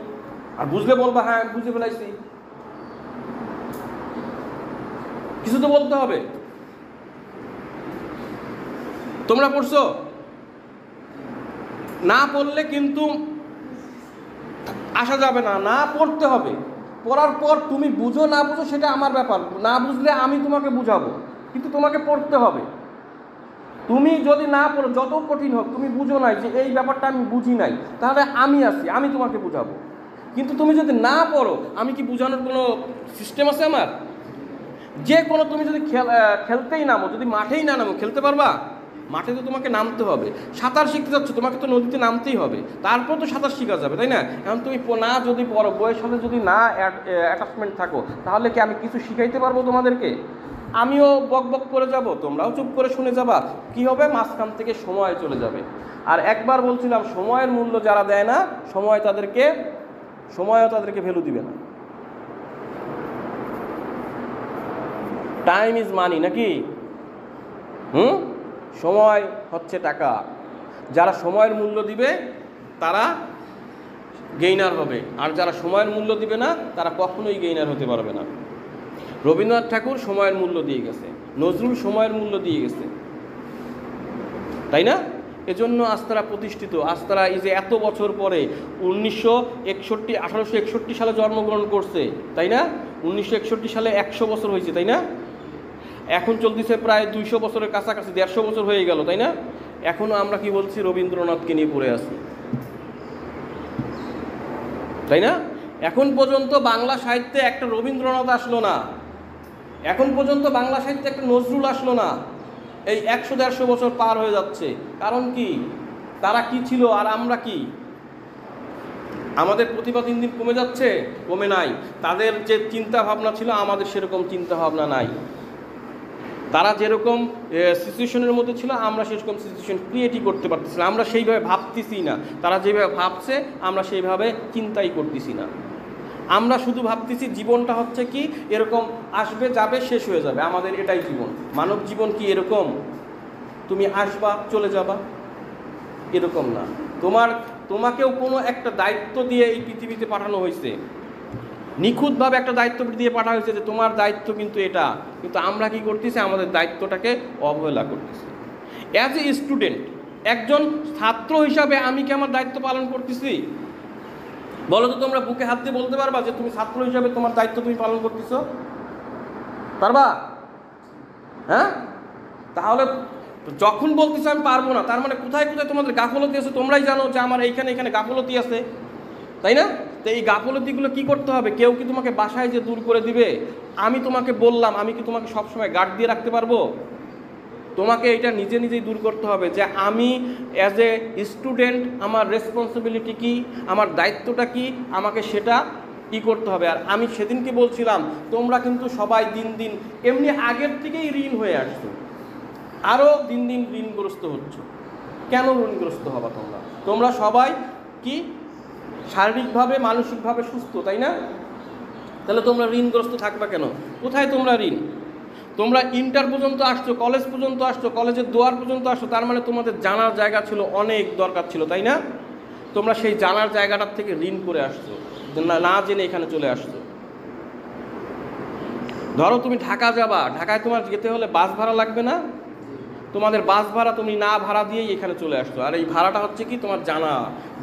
আর বুঝলে বলবা হ্যাঁ বুঝে ফেলাইছি। কিছু তো বলতে হবে। তোমরা পড়ছো? না পড়লে কিন্তু আসা যাবে না, না পড়তে হবে। পড়ার পর তুমি বুঝো না বুঝো সেটা আমার ব্যাপার, না বুঝলে আমি তোমাকে বুঝাবো, কিন্তু তোমাকে পড়তে হবে। তুমি যদি না পড়ো, যত কঠিন হোক, তুমি বুঝো নাই যে এই ব্যাপারটা আমি বুঝি নাই, তাহলে আমি আছি, আমি তোমাকে বুঝাবো। কিন্তু তুমি যদি না পড়ো, আমি কি বুঝানোর কোনো সিস্টেম আছে আমার? যে কোনো, তুমি যদি খেলতেই নামো, যদি মাঠেই না নামো, খেলতে পারবা? মাঠে তো তোমাকে নামতে হবে। সাঁতার শিখতে যাচ্ছ, তোমাকে তো নদীতে নামতেই হবে, তারপর তো সাঁতার শেখা যাবে, তাই না? এখন তুমি না যদি পড়ো, বইয়ের সাথে যদি না অ্যাটাচমেন্ট থাকো, তাহলে কি আমি কিছু শিখাইতে পারবো তোমাদেরকে? আমিও বক বক করে যাব, তোমরাও চুপ করে শুনে যাবা। কি হবে? মাঝখান থেকে সময় চলে যাবে। আর একবার বলছিলাম, সময়ের মূল্য যারা দেয় না, সময়ও তাদেরকে ভ্যালু দিবে না। টাইম ইজ মানি, নাকি? সময় হচ্ছে টাকা। যারা সময়ের মূল্য দিবে তারা গেইনার হবে, আর যারা সময়ের মূল্য দিবে না তারা কখনোই গেইনার হতে পারবে না। রবীন্দ্রনাথ ঠাকুর সময়ের মূল্য দিয়ে গেছে, নজরুল সময়ের মূল্য দিয়ে গেছে, তাই না? এজন্য আজ তারা প্রতিষ্ঠিত, আজ তারা এই যে এত বছর পরে 1861 সালে জন্মগ্রহণ করছে, তাই না? 1961 সালে 100 বছর হয়েছে, তাই না? এখন চলতেছে প্রায় 200 বছরের কাছাকাছি, 150 বছর হয়ে গেল, তাই না? এখনো আমরা কি বলছি, রবীন্দ্রনাথকে নিয়ে পড়ে আছি, তাই না? এখন পর্যন্ত বাংলা সাহিত্যে একটা রবীন্দ্রনাথ আসলো না, এখন পর্যন্ত বাংলা সাহিত্যে একটা নজরুল আসলো না। এই 100-150 বছর পার হয়ে যাচ্ছে। কারণ কি? তারা কি ছিল আর আমরা কি? আমাদের প্রতিভা দিন দিন কমে যাচ্ছে? কমে নাই। তাদের যে চিন্তা ভাবনা ছিল আমাদের সেরকম চিন্তা ভাবনা নাই। তারা যেরকম সিচুয়েশনের মধ্যে ছিল আমরা সেরকম সিচুয়েশন ক্রিয়েটই করতে পারতেছি না, আমরা সেইভাবে ভাবতেছি না। তারা যেভাবে ভাবছে আমরা সেইভাবে চিন্তাই করতেছি না। আমরা শুধু ভাবতেছি জীবনটা হচ্ছে কি এরকম আসবে যাবে শেষ হয়ে যাবে, আমাদের এটাই জীবন। মানব জীবন কি এরকম? তুমি আসবা চলে যাবা, এরকম না। তোমাকেও কোনো একটা দায়িত্ব দিয়ে এই পৃথিবীতে পাঠানো হয়েছে, নিখুঁতভাবে একটা দায়িত্ব দিয়ে পাঠা হয়েছে যে তোমার দায়িত্ব কিন্তু এটা। কিন্তু আমরা কি করতেছি? আমাদের দায়িত্বটাকে অবহেলা করতেছি। অ্যাজ এ স্টুডেন্ট, একজন ছাত্র হিসাবে আমি কি আমার দায়িত্ব পালন করতেছি? বলো তো, তোমরা বুকে হাত দিয়ে বলতে পারবা যে তুমি ছাত্র হিসাবে তোমার দায়িত্ব তুমি পালন করতেছ? পারবা? হ্যাঁ? তাহলে যখন বলতেছো আমি পারবো না, তার মানে কোথায় কোথায় তোমাদের গাফলতি আছে তোমরাই জানো যে আমার এইখানে গাফলতি আছে, তাই না? তো এই গাফলতিগুলো কি করতে হবে? কেউ কি তোমাকে বাসায় যে দূর করে দিবে? আমি তোমাকে বললাম, আমি কি তোমাকে সবসময় গার্ড দিয়ে রাখতে পারবো? তোমাকে এটা নিজে নিজেই দূর করতে হবে যে আমি অ্যাজ এ স্টুডেন্ট আমার রেসপন্সিবিলিটি কি, আমার দায়িত্বটা কি, আমাকে সেটা করতে হবে। আর আমি সেদিনকে বলছিলাম তোমরা কিন্তু সবাই দিন দিন এমনি আগের থেকেই ঋণ হয়ে আসছো, আরও দিন দিন ঋণগ্রস্ত হচ্ছ। কেন ঋণগ্রস্ত হবা? তোমরা সবাই কি শারীরিকভাবে মানসিকভাবে সুস্থ, তাই না? তাহলে তোমরা ঋণগ্রস্ত থাকবা কেন? কোথায় তোমরা ঋণ? তোমরা ইন্টার পর্যন্ত আসছো, কলেজ পর্যন্ত আসছো, কলেজের দুয়ার পর্যন্ত আসছো, তার মানে তোমাদের জানার জায়গা ছিল, অনেক দরকার ছিল, তাই না? তোমরা সেই জানার জায়গাটার থেকে ঋণ করে আসছো, না জেনে এখানে চলে আসছো। ধরো তুমি ঢাকা যাবা, ঢাকায় তোমার যেতে হলে বাস ভাড়া লাগবে না? তোমাদের বাস ভাড়া তুমি না ভাড়া দিয়েই এখানে চলে আসছো। আর এই ভাড়াটা হচ্ছে কি তোমার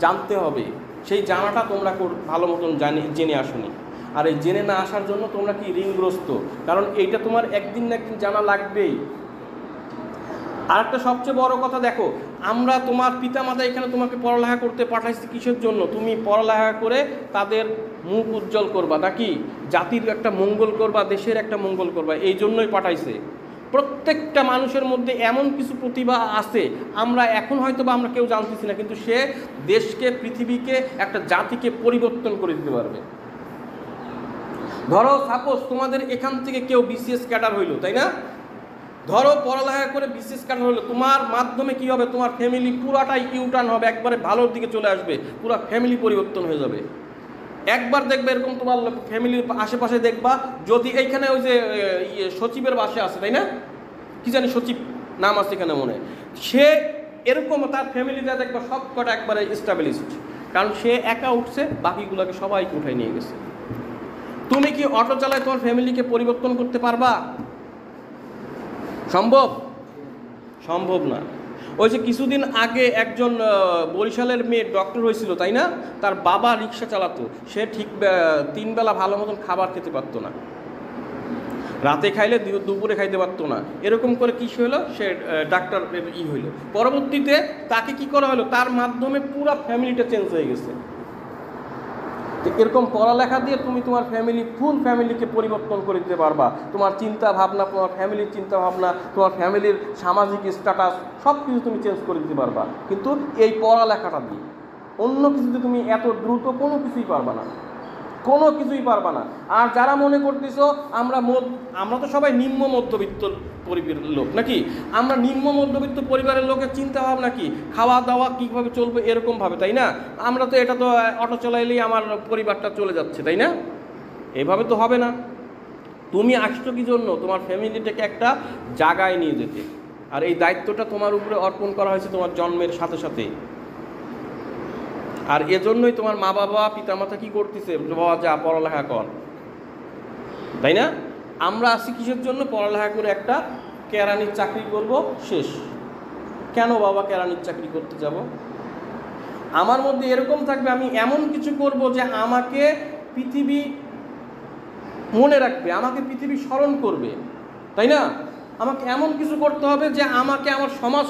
জানতে হবে, সেই জানাটা তোমরা ভালো মতন জেনে আসোনি। আর এই জেনে না আসার জন্য তোমরা কি ঋণগ্রস্ত, কারণ এইটা তোমার একদিন না একদিন জানা লাগবেই। আর একটা সবচেয়ে বড় কথা দেখো, আমরা তোমার পিতামাতা এখানে তোমাকে পড়ালেখা করতে পাঠাইছি কিসের জন্য? তুমি পড়ালেখা করে তাদের মুখ উজ্জ্বল করবা, নাকি জাতির একটা মঙ্গল করবা, দেশের একটা মঙ্গল করবা, এই জন্যই পাঠাইছে। প্রত্যেকটা মানুষের মধ্যে এমন কিছু প্রতিভা আছে, আমরা এখন হয়তো বা আমরা কেউ জানতেছি না, কিন্তু সে দেশকে, পৃথিবীকে, একটা জাতিকে পরিবর্তন করে দিতে পারবে। ধরো সাপোজ তোমাদের এখান থেকে কেউ বিসিএস ক্যাডার হইলো, তাই না? ধরো পড়ালেখা করে বিসিএস ক্যাডার হইলো, তোমার মাধ্যমে কি হবে? তোমার ফ্যামিলি পুরাটাই ইউটার্ন হবে, একবারে ভালোর দিকে চলে আসবে, পুরো ফ্যামিলি পরিবর্তন হয়ে যাবে। একবার দেখবে এরকম তোমার ফ্যামিলির আশেপাশে দেখবা, যদি এইখানে ওই যে সচিবের বাসে আছে, তাই না? কি জানি সচিব নাম আছে এখানে মনে, সে এরকম তার ফ্যামিলিতে দেখবা সব কটা একবারে এস্টাবলিশড, কারণ সে একা উঠছে, বাকিগুলোকে সবাইকে উঠাই নিয়ে গেছে। তুমি কি অটো চালায় তোমার ফ্যামিলিকে পরিবর্তন করতে পারবা? সম্ভব? সম্ভব না। ওই যে কিছুদিন আগে একজন বরিশালের মেয়ে ডক্টর হয়েছিল, তাই না? তার বাবা রিক্সা চালাতো, সে ঠিক 3 বেলা ভালো মতন খাবার খেতে পারতো না, রাতে খাইলে দুপুরে খাইতে পারতো না। এরকম করে কি হলো, সে ডাক্তার হইলো। পরবর্তীতে তাকে কি করা হলো, তার মাধ্যমে পুরো ফ্যামিলিটা চেঞ্জ হয়ে গেছে। এরকম পড়ালেখা দিয়ে তুমি তোমার ফুল ফ্যামিলিকে পরিবর্তন করে দিতে পারবা। তোমার চিন্তা ভাবনা, তোমার ফ্যামিলির চিন্তা ভাবনা, তোমার ফ্যামিলির সামাজিক স্ট্যাটাস সব কিছু তুমি চেঞ্জ করে দিতে পারবা, কিন্তু এই পড়ালেখাটা দিয়ে। অন্য কিছুতে তুমি এত দ্রুত কোনো কিছুই পারবা না, কোনো কিছুই পারবা না। আর যারা মনে করতেছো আমরা তো সবাই নিম্ন মধ্যবিত্ত পরিবারের লোক, নাকি? আমরা নিম্ন মধ্যবিত্ত পরিবারের লোকের চিন্তা ভাবনা কি, খাওয়া দাওয়া কীভাবে চলবে এরকমভাবে, তাই না? আমরা তো এটা তো অটো চালাইলেই আমার পরিবারটা চলে যাচ্ছে, তাই না? এভাবে তো হবে না। তুমি আসছো কি জন্য? তোমার ফ্যামিলিটাকে একটা জায়গায় নিয়ে যেতে, আর এই দায়িত্বটা তোমার উপরে অর্পণ করা হয়েছে তোমার জন্মের সাথে সাথে। আর এজন্যই তোমার মা বাবা পিতামাতা কি করতেছে, বাবা যা পড়ালেখা কর, তাই না? আমরা আসি কিসের জন্য? পড়ালেখা করে একটা কেরানির চাকরি করব, শেষ। কেন বাবা কেরানির চাকরি করতে যাব? আমার মধ্যে এরকম থাকবে, আমি এমন কিছু করব যে আমাকে পৃথিবী মনে রাখবে, আমাকে পৃথিবী স্মরণ করবে, তাই না? আমাকে এমন কিছু করতে হবে যে আমাকে আমার সমাজ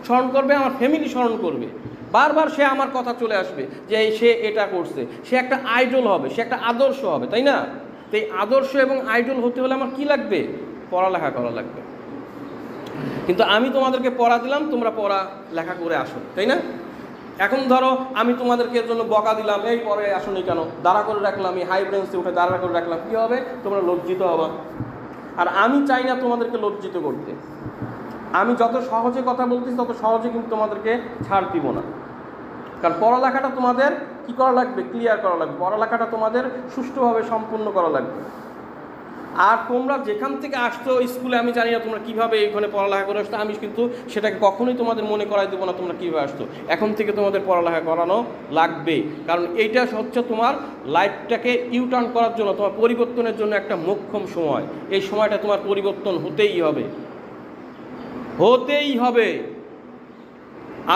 স্মরণ করবে, আমার ফ্যামিলি স্মরণ করবে, বারবার সে আমার কথা চলে আসবে যে সে এটা করছে, সে একটা আইডল হবে, সে একটা আদর্শ হবে, তাই না? তো এই আদর্শ এবং আইডল হতে হলে আমার কি লাগবে? পড়ালেখা করা লাগবে। কিন্তু আমি তোমাদেরকে পড়া দিলাম, তোমরা পড়ালেখা করে আসো, তাই না? এখন ধরো আমি তোমাদেরকে এর জন্য বকা দিলাম, এই পরে আসোনি কেন, দাঁড়া করে রাখলাম, আমি হাই ব্রেঞ্চে উঠে দাঁড়া করে রাখলাম, কী হবে? তোমরা লজ্জিত হবা। আর আমি চাই না তোমাদেরকে লজ্জিত করতে। আমি যত সহজে কথা বলতেছি তত সহজে কিন্তু তোমাদেরকে ছাড় দিব না। কারণ পড়ালেখাটা তোমাদের কি করা লাগবে? ক্লিয়ার করা লাগবে। পড়ালেখাটা তোমাদের সুষ্ঠুভাবে সম্পূর্ণ করা লাগবে। আর তোমরা যেখান থেকে আসছো স্কুলে, আমি জানি না তোমরা কীভাবে এইখানে পড়ালেখা করে আসতো, আমি কিন্তু সেটাকে কখনোই তোমাদের মনে করাই দেবো না তোমরা কীভাবে আসতো। এখন থেকে তোমাদের পড়ালেখা করানো লাগবে, কারণ এইটা হচ্ছে তোমার লাইফটাকে ইউটার্ন করার জন্য, তোমার পরিবর্তনের জন্য একটা মোক্ষম সময়। এই সময়টা তোমার পরিবর্তন হতেই হবে, হতেই হবে,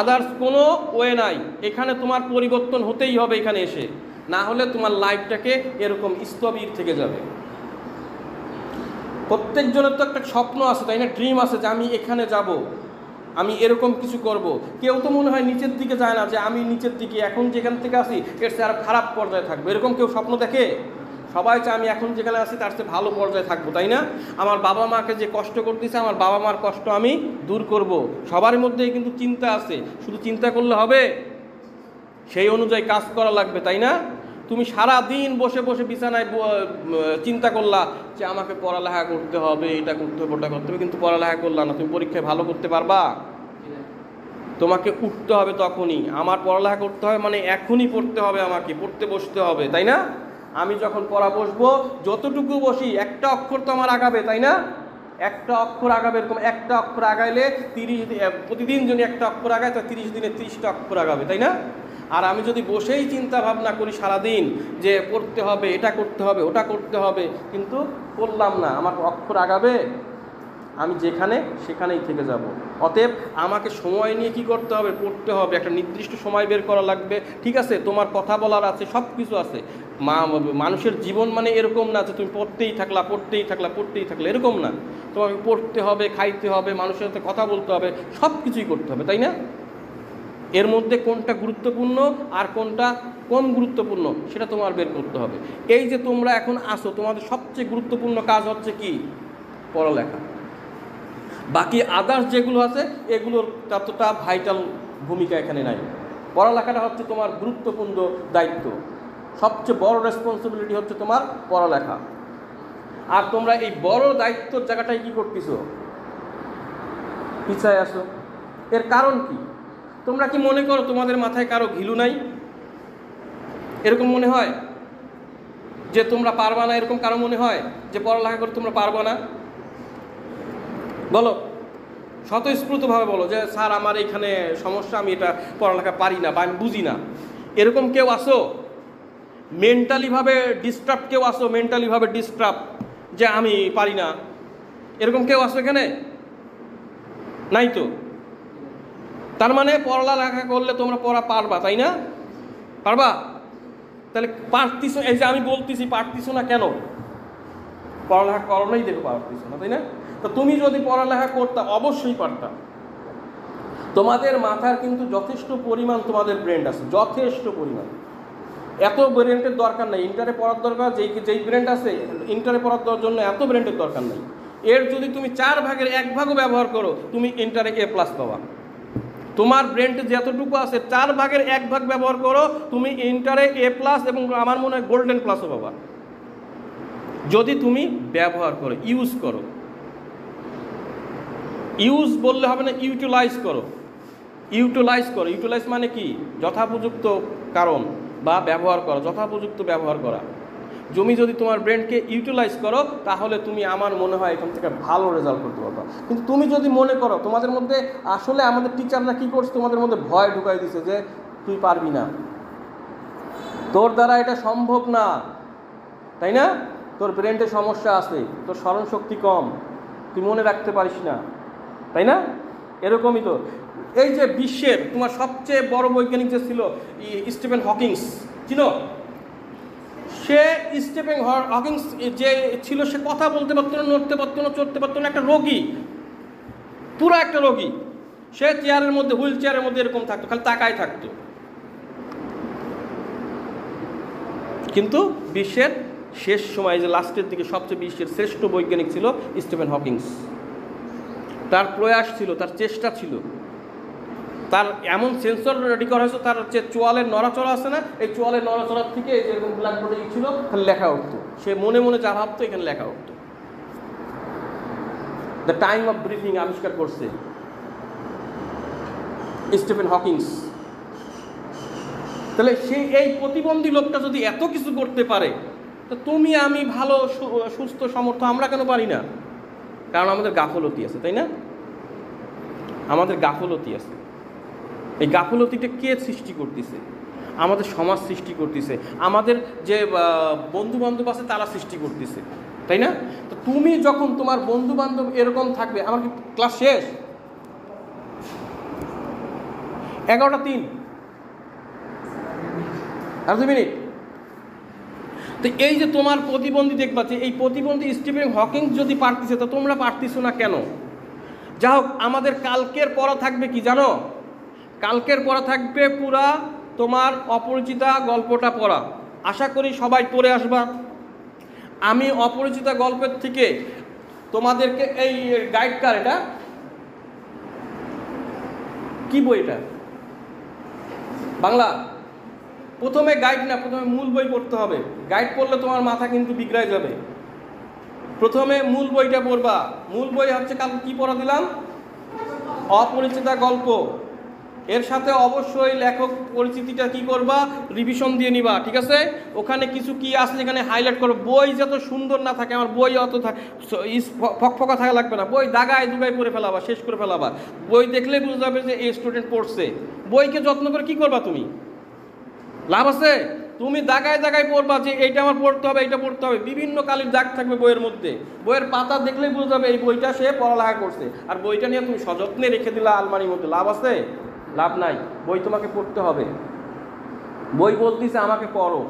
আদার্স কোনো ওয়ে নাই। এখানে তোমার পরিবর্তন হতেই হবে এখানে এসে, না হলে তোমার লাইফটাকে এরকম স্থবির থেকে যাবে। প্রত্যেকজনের তো একটা স্বপ্ন আছে, তাই না? ড্রিম আছে যে আমি এখানে যাব, আমি এরকম কিছু করব। কেউ তো মনে হয় নিচের দিকে যায় না, যে আমি নিচের দিকে এখন যেখান থেকে আসি এর চেয়ে আরও খারাপ পর্যায়ে থাকবো, এরকম কেউ স্বপ্ন দেখে? সবাই চায় আমি এখন যেখানে আছি তার চেয়ে ভালো পর্যায়ে থাকবো, তাই না? আমার বাবা মাকে যে কষ্ট করতেছে, আমার বাবা মার কষ্ট আমি দূর করব। সবার মধ্যেই কিন্তু চিন্তা আছে, শুধু চিন্তা করলে হবে? সেই অনুযায়ী কাজ করা লাগবে, তাই না? তুমি সারা দিন বসে বসে বিছানায় চিন্তা করলা যে আমাকে পড়ালেখা করতে হবে, এটা করতে হবে, ওটা করতে হবে, কিন্তু পড়ালেখা করলা না, তুমি পরীক্ষায় ভালো করতে পারবা? তোমাকে উঠতে হবে তখনই। আমার পড়ালেখা করতে হবে মানে এখনই পড়তে হবে, আমাকে পড়তে বসতে হবে, তাই না? আমি যখন পড়া বসবো, যতটুকু বসি একটা অক্ষর তো আমার আগাবে, তাই না? একটা অক্ষর আগাবে, এরকম একটা অক্ষর আগাইলে প্রতিদিন যদি একটা অক্ষর আগায় তো 30 দিনে 30টা অক্ষর আগাবে, তাই না? আর আমি যদি বসেই চিন্তা ভাবনা করি সারাদিন যে পড়তে হবে, এটা করতে হবে, ওটা করতে হবে, কিন্তু পড়লাম না, আমার অক্ষর আগাবে? আমি যেখানে সেখানেই থেকে যাব। অতএব আমাকে সময় নিয়ে কি করতে হবে? পড়তে হবে, একটা নির্দিষ্ট সময় বের করা লাগবে। ঠিক আছে, তোমার কথা বলার আছে, সব কিছু আছে। মানুষের জীবন মানে এরকম না যে তুমি পড়তেই থাকলা, এরকম না। তোমাকে পড়তে হবে, খাইতে হবে, মানুষের সাথে কথা বলতে হবে, সব কিছুই করতে হবে, তাই না? এর মধ্যে কোনটা গুরুত্বপূর্ণ আর কোনটা কম গুরুত্বপূর্ণ সেটা তোমার বের করতে হবে। এই যে তোমরা এখন আসো, তোমাদের সবচেয়ে গুরুত্বপূর্ণ কাজ হচ্ছে কি? পড়ালেখা। বাকি আদার্স যেগুলো আছে এগুলোর ততটা ভাইটাল ভূমিকা এখানে নাই। পড়ালেখাটা হচ্ছে তোমার গুরুত্বপূর্ণ দায়িত্ব, সবচেয়ে বড় রেসপন্সিবিলিটি হচ্ছে তোমার পড়ালেখা। আর তোমরা এই বড় দায়িত্বর জায়গাটায় কি করতেছো? পিছায় আসো। এর কারণ কি? তোমরা কি মনে করো তোমাদের মাথায় কারো ঘিলু নাই? এরকম মনে হয় যে তোমরা পারবা না? এরকম কারো মনে হয় যে পড়ালেখা করে তোমরা পারবা না? বলো, স্বতঃস্ফূর্তভাবে বলো যে স্যার আমার এইখানে সমস্যা, আমি এটা পড়ালেখা পারি না বা আমি বুঝি না। এরকম কেউ আসো? মেন্টালিভাবে ডিস্টার্ব কেউ আসো? মেন্টালিভাবে ডিস্টার্ব যে আমি পারি না, এরকম কেউ আসো এখানে? নাই তো। তার মানে পড়ালেখা করলে তোমরা পড়া পারবা, তাই না? পারবা? তাহলে পারতিছো, এই যে আমি বলতেছি পারতিছো না কেন? পড়ালেখা করলেই দেখো পারতিছো না, তাই না? তো তুমি যদি পড়ালেখা করতা অবশ্যই পারতাম। তোমাদের মাথার কিন্তু যথেষ্ট পরিমাণ তোমাদের ব্রেন আছে, যথেষ্ট পরিমাণ। এত ব্রেনের দরকার নাই। ইন্টারে পড়ার দরকার যেই ব্রেন আছে, ইন্টারে পড়ার জন্য এত ব্রেনের দরকার নাই। এর যদি তুমি 4 ভাগের 1 ভাগও ব্যবহার করো, তুমি ইন্টারে A+ পাবা। তোমার ব্রেনটা যতটুকু আছে 4 ভাগের 1 ভাগ ব্যবহার করো, তুমি ইন্টারে A+ এবং আমার মনে হয় গোল্ডেন প্লাসও পাবা, যদি তুমি ব্যবহার করো, ইউজ করো। ইউজ বললে হবে না, ইউটিলাইজ করো। ইউটিলাইজ মানে কি? যথাপযুক্ত কারণ বা ব্যবহার করা, যথাপযুক্ত ব্যবহার করা। তুমি যদি তোমার ব্রেনকে ইউটিলাইজ করো তাহলে তুমি আমার মনে হয় এখান থেকে ভালো রেজাল্ট করতে পারবা। কিন্তু তুমি যদি মনে করো তোমাদের মধ্যে আসলে আমাদের টিচাররা কী করছে, তোমাদের মধ্যে ভয় ঢুকাই দিছে যে তুই পারবি না, তোর দ্বারা এটা সম্ভব না, তাই না? তোর ব্রেনতে সমস্যা আছে, তোর স্মরণ শক্তি কম, তুই মনে রাখতে পারিস না, তাই না? এরকমই তো। এই যে বিশ্বের তোমার সবচেয়ে বড় বৈজ্ঞানিক যে ছিল স্টিফেন হকিংস, চিনো? সে স্টিফেন হকিংস যে ছিল, সে কথা বলতে পারতো না, নড়তে পারতো না, চড়তে পারতো না, একটা রোগী, পুরো একটা রোগী। সে চেয়ারের মধ্যে, হুইল চেয়ারের মধ্যে এরকম থাকতো, খালি তাকায় থাকতো। কিন্তু বিশ্বের শেষ সময় যে লাস্টের দিকে সবচেয়ে বিশ্বের শ্রেষ্ঠ বৈজ্ঞানিক ছিল স্টিফেন হকিংস। তার প্রয়াস ছিল, তার চেষ্টা ছিল, তার এমন সেন্সর রেডি করা হয়েছে, তার যে চোয়ালের নড়াচড়া আছে না, এই চোয়ালের নড়াচড়ার থেকে যেরকম ব্ল্যাকবোর্ডে ছিল তাহলে লেখা উঠতো। সে মনে মনে যা ভাবতো এখানে লেখা উঠতো। দ্য টাইম অফ ব্রিথিং আবিষ্কার করছে স্টিফেন হকিংস। তাহলে সে এই প্রতিবন্ধী লোকটা যদি এত কিছু করতে পারে, তো তুমি আমি ভালো সুস্থ সমর্থ আমরা কেন পারি না? কারণ আমাদের গাফলতি আছে, তাই না? আমাদের গাফলতি আছে। এই গাফলতিটা কে সৃষ্টি করতেছে? আমাদের সমাজ সৃষ্টি করতেছে, আমাদের যে বন্ধু বান্ধব আছে তারা সৃষ্টি করতেছে, তাই না? তো তুমি যখন তোমার বন্ধু বান্ধব এরকম থাকবে, আমার কি ক্লাস শেষ? 11:03, আর 2 মিনিট। তো এই যে তোমার প্রতিবন্ধী দেখবা, যে এই প্রতিবন্ধী স্টিফেন হকিং যদি পারতেছে, তো তোমরা পারতেছো না কেন? যা হোক, আমাদের কালকের পড়া থাকবে কি জানো? কালকের পড়া থাকবে পুরা তোমার অপরিচিতা গল্পটা পড়া। আশা করি সবাই পড়ে আসবা। আমি অপরিচিতা গল্পের থেকে তোমাদেরকে এই গাইড কার, এটা কি বই? এটা বাংলা। প্রথমে গাইড না, প্রথমে মূল বই পড়তে হবে। গাইড পড়লে তোমার মাথা কিন্তু বিগড়ায় যাবে। প্রথমে মূল বইটা পড়বা। মূল বই হচ্ছে, কাল কি পড়া দিলাম? অপরিচিতা গল্প। এর সাথে অবশ্যই লেখক পরিচিতিটা কি করবা, রিভিশন দিয়ে নিবা, ঠিক আছে? ওখানে কিছু কি আছে যেখানে হাইলাইট করো। বই যত সুন্দর না থাকে, আমার বই অত ফকফকা থাকা লাগবে না, বই দাগায় দুগায় পড়ে ফেলাবা, শেষ করে ফেলাবা। বই দেখলেই বুঝতে যাবে যে এই স্টুডেন্ট পড়ছে। বইকে যত্ন করে কি করবা তুমি? লাভ আছে? তুমি দাগায় দাগায় পড়বা যে এইটা আমার পড়তে হবে, এইটা পড়তে হবে। বিভিন্ন কালির দাগ থাকবে বইয়ের মধ্যে, বইয়ের পাতা দেখলেই বুঝতে যাবে এই বইটা সে পড়ালেখা করছে। আর বইটা নিয়ে তুমি সযত্নে রেখে দিলা আলমারির মধ্যে, লাভ আছে? লাভ নাই। বই তোমাকে পড়তে হবে। বই বলতেছে আমাকে পড়ো,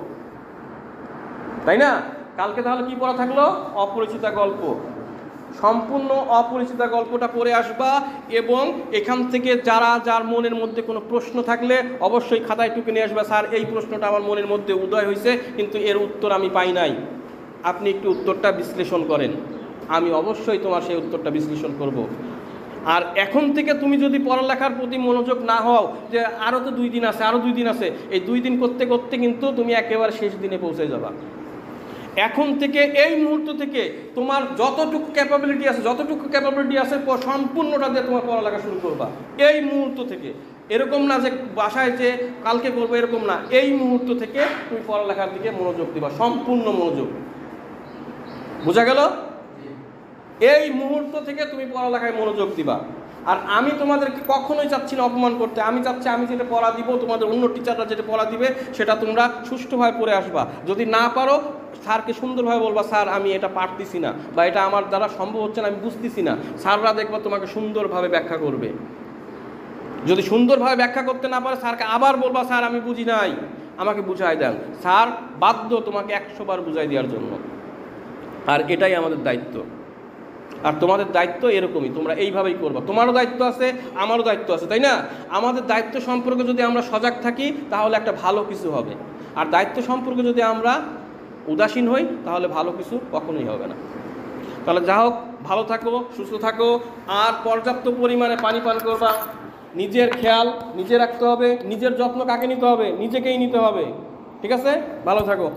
তাই না? কালকে তাহলে কি পড়া থাকলো? অপরিচিতা গল্প। সম্পূর্ণ অপরিচিতা গল্পটা পড়ে আসবা, এবং এখান থেকে যার মনের মধ্যে কোনো প্রশ্ন থাকলে অবশ্যই খাতায় টুকে নিয়ে আসবা। স্যার, এই প্রশ্নটা আমার মনের মধ্যে উদয় হয়েছে, কিন্তু এর উত্তর আমি পাই নাই, আপনি একটু উত্তরটা বিশ্লেষণ করেন। আমি অবশ্যই তোমার সেই উত্তরটা বিশ্লেষণ করব। আর এখন থেকে তুমি যদি পড়ালেখার প্রতি মনোযোগ না হও, যে আরও তো 2 দিন আছে, আরও 2 দিন আছে, এই 2 দিন করতে করতে কিন্তু তুমি একেবারে শেষ দিনে পৌঁছে যাবা। এখন থেকে, এই মুহূর্ত থেকে তোমার যতটুকু ক্যাপাবিলিটি আছে সম্পূর্ণটা দিয়ে তোমার পড়ালেখা শুরু করবা এই মুহূর্ত থেকে। এরকম না যে বাসায় যে কালকে করবো, এরকম না। এই মুহূর্ত থেকে তুমি পড়ালেখার দিকে মনোযোগ দিবা, সম্পূর্ণ মনোযোগ। বোঝা গেল? এই মুহূর্ত থেকে তুমি পড়ালেখায় মনোযোগ দিবা। আর আমি তোমাদেরকে কখনোই চাচ্ছি না অপমান করতে। আমি চাচ্ছি আমি যেটা পড়া দিব, তোমাদের অন্য টিচাররা যেটা পড়া দিবে সেটা তোমরা সুষ্ঠুভাবে পড়ে আসবা। যদি না পারো, স্যারকে সুন্দরভাবে বলবা, স্যার আমি এটা পারতেছি না, বা এটা আমার দ্বারা সম্ভব হচ্ছে না, আমি বুঝতেছি না। স্যাররা দেখবা তোমাকে সুন্দরভাবে ব্যাখ্যা করবে। যদি সুন্দরভাবে ব্যাখ্যা করতে না পারে, স্যারকে আবার বলবা, স্যার আমি বুঝি নাই, আমাকে বুঝাই দেন। স্যার বাধ্য তোমাকে 100 বার বুঝাই দেওয়ার জন্য। আর এটাই আমাদের দায়িত্ব। আর তোমাদের দায়িত্ব এরকমই, তোমরা এইভাবেই করবা। তোমারও দায়িত্ব আছে, আমারও দায়িত্ব আছে, তাই না? আমাদের দায়িত্ব সম্পর্কে যদি আমরা সজাগ থাকি, তাহলে একটা ভালো কিছু হবে। আর দায়িত্ব সম্পর্কে যদি আমরা উদাসীন হই, তাহলে ভালো কিছু কখনোই হবে না। তাহলে যা হোক, ভালো থাকো, সুস্থ থাকো, আর পর্যাপ্ত পরিমাণে পানি পান করবা। নিজের খেয়াল নিজে রাখতে হবে। নিজের যত্ন কাকে নিতে হবে? নিজেকেই নিতে হবে, ঠিক আছে? ভালো থাকো।